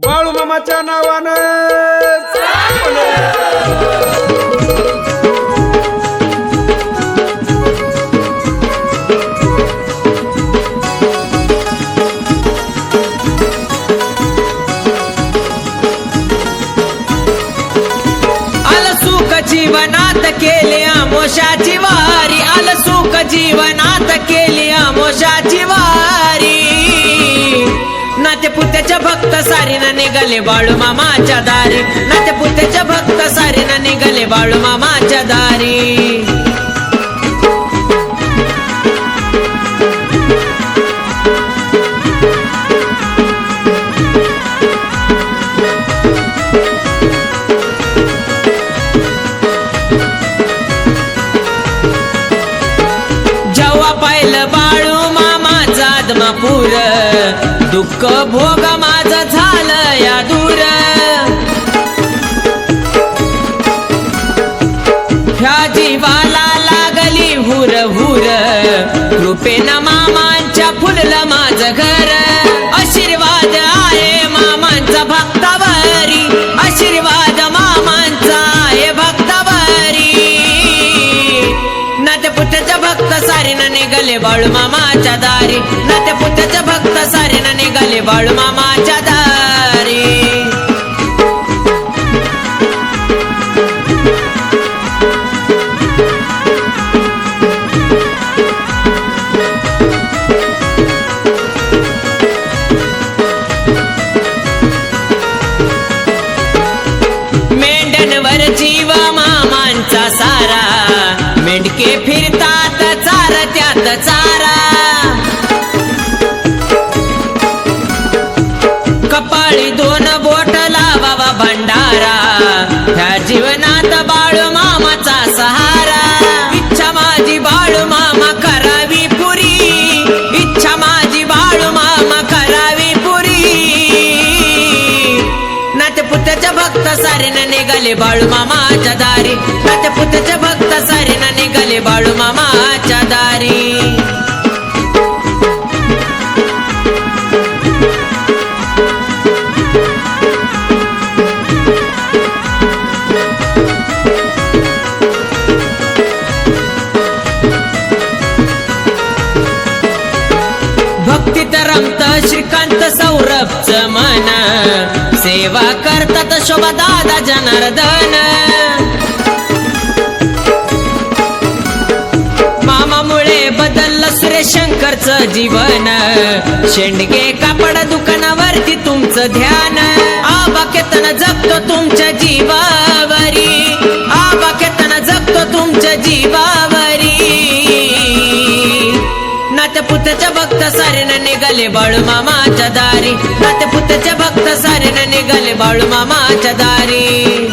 बाळू मामाच्या नावानं आलं सुख जीवनात केले आमोशाची वारी, आलं सुख जीवनात केली आमोशाची वारी. नाते पुत्याच्या भक्त सारीनं निघाले बाळू मामाच्या दारी, नाते पुत्याच्या भक्त सारीनं निघाले बाळू मामाच्या दारी. जेव्हा पाहिलं बाळू मामाचा आदमापूर, दुःख भोग माझं झालं या दूर. ह्या जीवाला लागली हुर हुर, कृपेनं मामांच्या फुललं माझं घर. आशीर्वाद आहे मामांचा भक्तावरी, आशीर्वाद मामांचा आहे भक्तावरी. नाते पुत्याच्या भक्त सारीनं निघाले बाळू मामाच्या दारी, नाते पुत्याच्या भक्त सारीनं निघाले बाळू मामाच्या दारी. मेंढ्यांवर जीव मामांचा सारा, मेंढके फिरतात चार त्यात चारा. कपाळी दोन बोट लावावा भंडारा, ह्या जीवनात बाळू मामाचा सहारा. इच्छा माझी बाळू मामा करावी पुरी, इच्छा माझी बाळू मामा करावी पुरी. नाते पुत्याच्या भक्त सारीनं निघाले बाळू मामाच्या दारी, नाते पुत्याच्या भक्त सारीनं निघाले बाळू मामाच्या दारी. भक्तीत रमत श्रीकांत सौरभचं मन, सेवा करतात शोभा दादा जनार्दन. मामामुळे बदललं सुरेश शंकरचं जीवन, शेंडगे कापड दुकानावरती तुमचं ध्यान. आबा केतन जगतो तुमच्या जीवावरी, आबा केतन जगतो तुमच्या जीवावरी. नाते पुत्याच्या भक्त सारीनं निघाले बाळू मामाच्या दारी, नाते पुत्याच्या भक्त सारीनं निघाले बाळू मामाच्या दारी.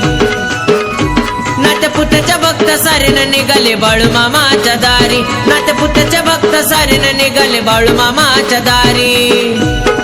नाते पुत्याच्या भक्त सारीनं निघाले बाळू मामाच्या दारी, नाते पुत्याच्या भक्त सारीनं निघाले बाळू मामाच्या दारी.